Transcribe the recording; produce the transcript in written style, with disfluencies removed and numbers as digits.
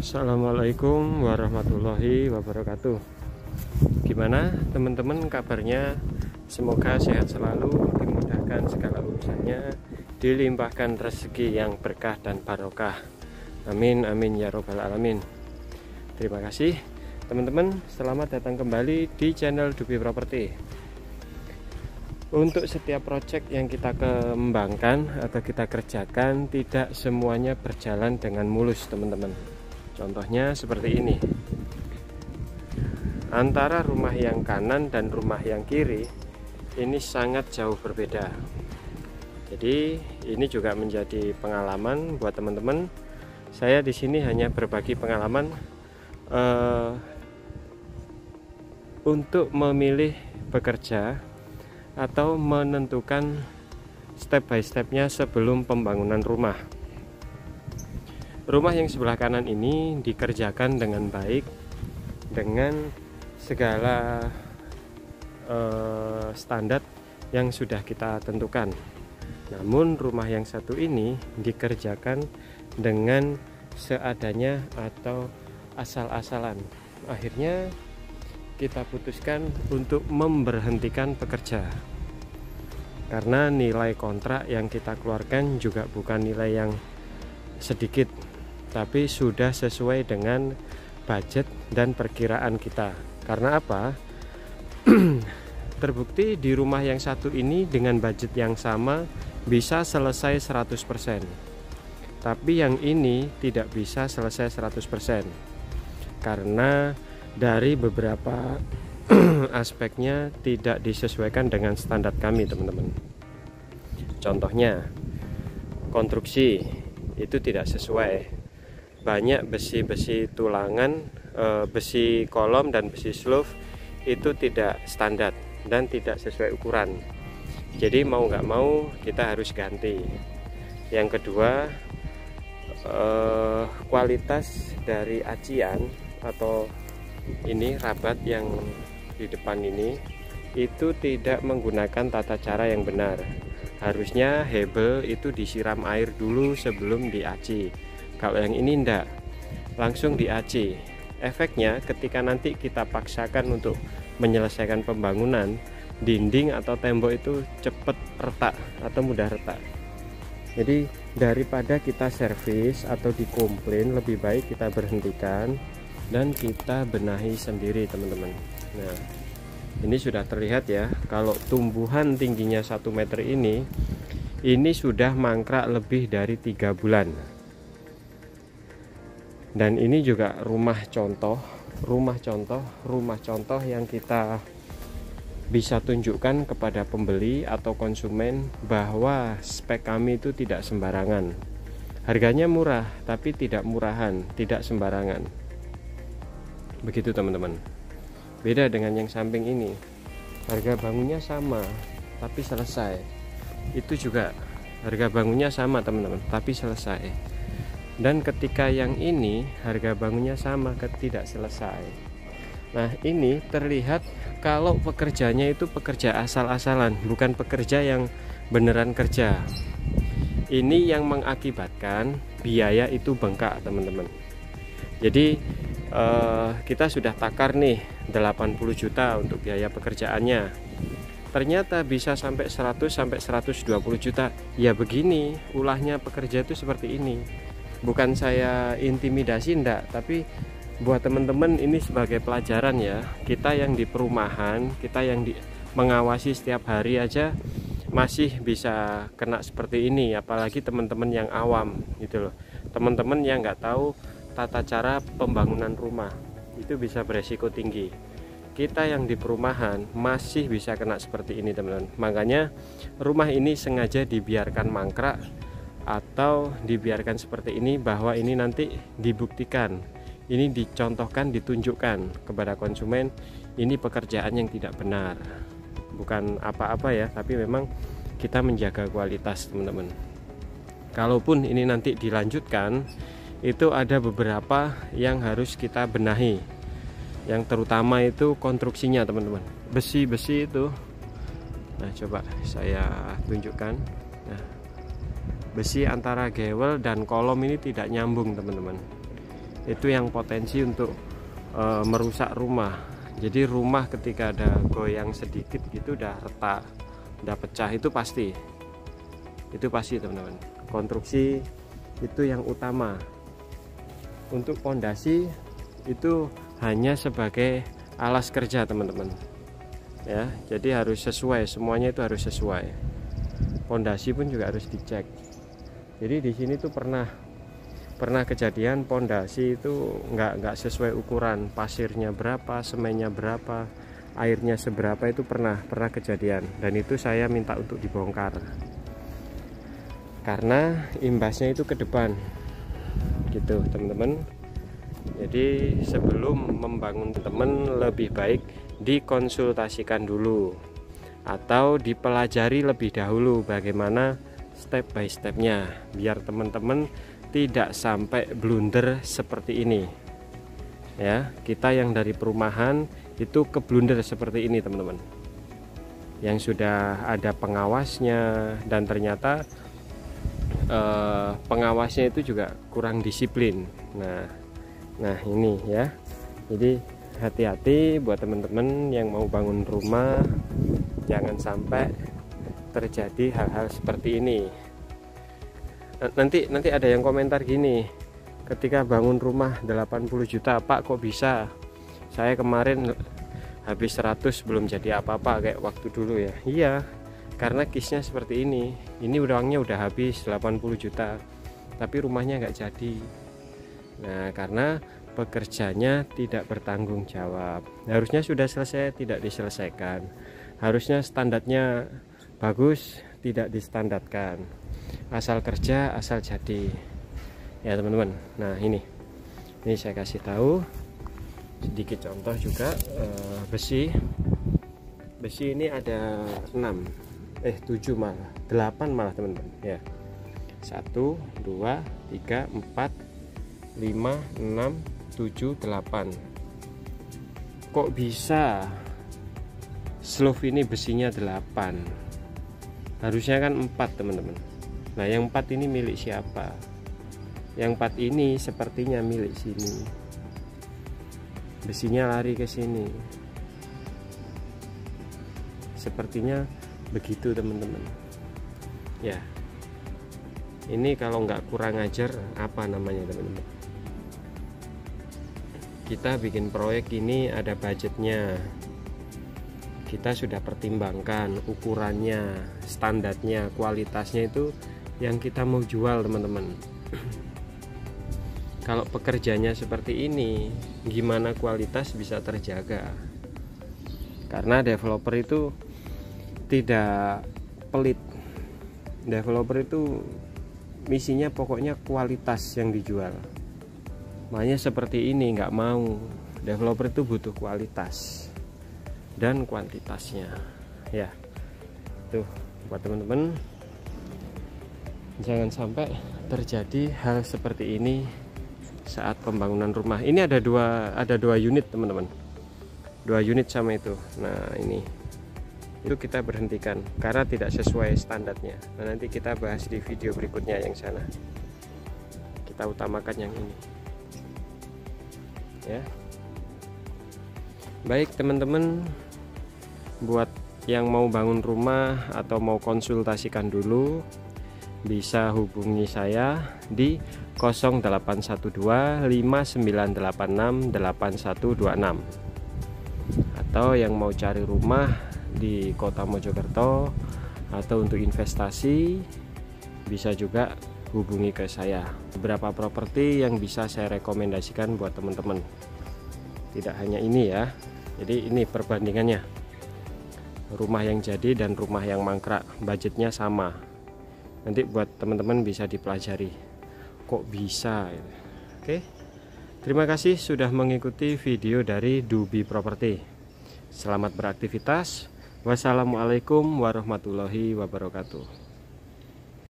Assalamualaikum warahmatullahi wabarakatuh. Gimana teman-teman kabarnya? Semoga sehat selalu, dimudahkan segala urusannya, dilimpahkan rezeki yang berkah dan barokah. Amin amin ya robbal alamin. Terima kasih teman-teman, selamat datang kembali di channel Dubi Property. Untuk setiap proyek yang kita kembangkan atau kita kerjakan, tidak semuanya berjalan dengan mulus teman-teman. Contohnya seperti ini. Antara rumah yang kanan dan rumah yang kiri ini sangat jauh berbeda. Jadi ini juga menjadi pengalaman buat teman-teman. Saya di sini hanya berbagi pengalaman untuk memilih bekerja atau menentukan step by stepnya sebelum pembangunan rumah. Rumah yang sebelah kanan ini dikerjakan dengan baik, dengan segala standar yang sudah kita tentukan. Namun rumah yang satu ini dikerjakan dengan seadanya atau asal-asalan. Akhirnya kita putuskan untuk memberhentikan pekerja, karena nilai kontrak yang kita keluarkan juga bukan nilai yang sedikit, tapi sudah sesuai dengan budget dan perkiraan kita. Karena apa? Terbukti di rumah yang satu ini dengan budget yang sama bisa selesai 100%, tapi yang ini tidak bisa selesai 100% karena dari beberapa aspeknya tidak disesuaikan dengan standar kami teman-teman. Contohnya konstruksi itu tidak sesuai, banyak besi-besi tulangan, besi kolom dan besi sloof itu tidak standar dan tidak sesuai ukuran. Jadi mau nggak mau kita harus ganti. Yang kedua, kualitas dari acian atau ini rabat yang di depan ini itu tidak menggunakan tata cara yang benar. Harusnya hebel itu disiram air dulu sebelum diaci. Kalau yang ini enggak, langsung diaci. Efeknya ketika nanti kita paksakan untuk menyelesaikan pembangunan, dinding atau tembok itu cepat retak atau mudah retak. Jadi daripada kita servis atau dikomplain, lebih baik kita berhentikan dan kita benahi sendiri teman-teman. Nah, ini sudah terlihat ya, kalau tumbuhan tingginya 1 meter ini sudah mangkrak lebih dari 3 bulan. Dan ini juga rumah contoh yang kita bisa tunjukkan kepada pembeli atau konsumen bahwa spek kami itu tidak sembarangan. Harganya murah, tapi tidak murahan, tidak sembarangan. Begitu teman-teman. Beda dengan yang samping ini, harga bangunnya sama tapi selesai. Itu juga harga bangunnya sama teman-teman, tapi selesai. Dan ketika yang ini harga bangunnya sama, tidak selesai. Nah ini terlihat kalau pekerjanya itu pekerja asal-asalan, bukan pekerja yang beneran kerja. Ini yang mengakibatkan biaya itu bengkak teman-teman. Jadi kita sudah takar nih 80 juta untuk biaya pekerjaannya, ternyata bisa sampai 100 sampai 120 juta. Ya begini ulahnya pekerja itu seperti ini. Bukan saya intimidasi enggak, tapi buat teman-teman ini sebagai pelajaran ya. Kita yang di perumahan, kita yang mengawasi setiap hari aja masih bisa kena seperti ini, apalagi teman-teman yang awam gitu loh. Teman-teman yang nggak tahu tata cara pembangunan rumah itu bisa beresiko tinggi. Kita yang di perumahan masih bisa kena seperti ini teman-teman. Makanya rumah ini sengaja dibiarkan mangkrak atau dibiarkan seperti ini, bahwa ini nanti dibuktikan, ini dicontohkan, ditunjukkan kepada konsumen ini pekerjaan yang tidak benar. Bukan apa-apa ya, tapi memang kita menjaga kualitas teman-teman. Kalaupun ini nanti dilanjutkan, itu ada beberapa yang harus kita benahi. Yang terutama itu konstruksinya teman-teman, besi-besi itu. Nah coba saya tunjukkan. Nah, besi antara gewel dan kolom ini tidak nyambung teman-teman. itu yang potensi untuk merusak rumah. Jadi rumah ketika ada goyang sedikit gitu udah retak, udah pecah, itu pasti teman-teman. Konstruksi itu yang utama. Untuk pondasi itu hanya sebagai alas kerja teman-teman ya, jadi harus sesuai, semuanya itu harus sesuai. Pondasi pun juga harus dicek. Jadi di sini tuh pernah kejadian pondasi itu nggak sesuai ukuran, pasirnya berapa, semennya berapa, airnya seberapa, itu pernah kejadian, dan itu saya minta untuk dibongkar karena imbasnya itu ke depan gitu teman-teman. Jadi sebelum membangun teman, lebih baik dikonsultasikan dulu atau dipelajari lebih dahulu bagaimana step by stepnya, biar teman-teman tidak sampai blunder seperti ini ya. Kita yang dari perumahan itu ke blunder seperti ini teman-teman, yang sudah ada pengawasnya dan ternyata pengawasnya itu juga kurang disiplin. Nah ini ya, jadi hati-hati buat teman-teman yang mau bangun rumah, jangan sampai terjadi hal-hal seperti ini. Nanti ada yang komentar gini, ketika bangun rumah 80 juta Pak, kok bisa? Saya kemarin habis 100 belum jadi apa-apa kayak waktu dulu ya. Iya, karena kisnya seperti ini uangnya udah habis 80 juta tapi rumahnya nggak jadi. Nah, karena pekerjanya tidak bertanggung jawab. Harusnya sudah selesai, tidak diselesaikan. Harusnya standarnya bagus, tidak distandarkan. Asal kerja, asal jadi ya teman-teman. Nah ini saya kasih tahu sedikit contoh juga. Besi ini ada 7 malah 8 malah teman-teman ya. 1 2 3 4 5 6 7 8. Kok bisa slove ini besinya 8? Harusnya kan 4 teman-teman. Nah yang 4 ini milik siapa? Yang 4 ini sepertinya milik sini, besinya lari ke sini, sepertinya begitu teman-teman ya. Ini kalau nggak kurang ajar apa namanya teman-teman. Kita bikin proyek ini ada budgetnya, kita sudah pertimbangkan ukurannya, standarnya, kualitasnya, itu yang kita mau jual teman-teman. Kalau pekerjanya seperti ini, gimana kualitas bisa terjaga? Karena developer itu tidak pelit. Developer itu misinya pokoknya kualitas yang dijual. Makanya seperti ini nggak mau. Developer itu butuh kualitas dan kuantitasnya ya. Tuh buat teman-teman, jangan sampai terjadi hal seperti ini saat pembangunan rumah. Ini ada dua unit teman-teman, 2 unit sama itu. Nah ini itu kita berhentikan karena tidak sesuai standarnya. Nah nanti kita bahas di video berikutnya yang sana. Kita utamakan yang ini ya. Baik teman-teman, buat yang mau bangun rumah atau mau konsultasikan dulu, bisa hubungi saya di 0812 5986 8126. Atau yang mau cari rumah di Kota Mojokerto atau untuk investasi, bisa juga hubungi ke saya. Beberapa properti yang bisa saya rekomendasikan buat teman-teman. Tidak hanya ini ya. Jadi ini perbandingannya. Rumah yang jadi dan rumah yang mangkrak, budgetnya sama. Nanti buat teman-teman bisa dipelajari. Kok bisa? Oke. Terima kasih sudah mengikuti video dari Dubi Property. Selamat beraktivitas. Wassalamualaikum warahmatullahi wabarakatuh.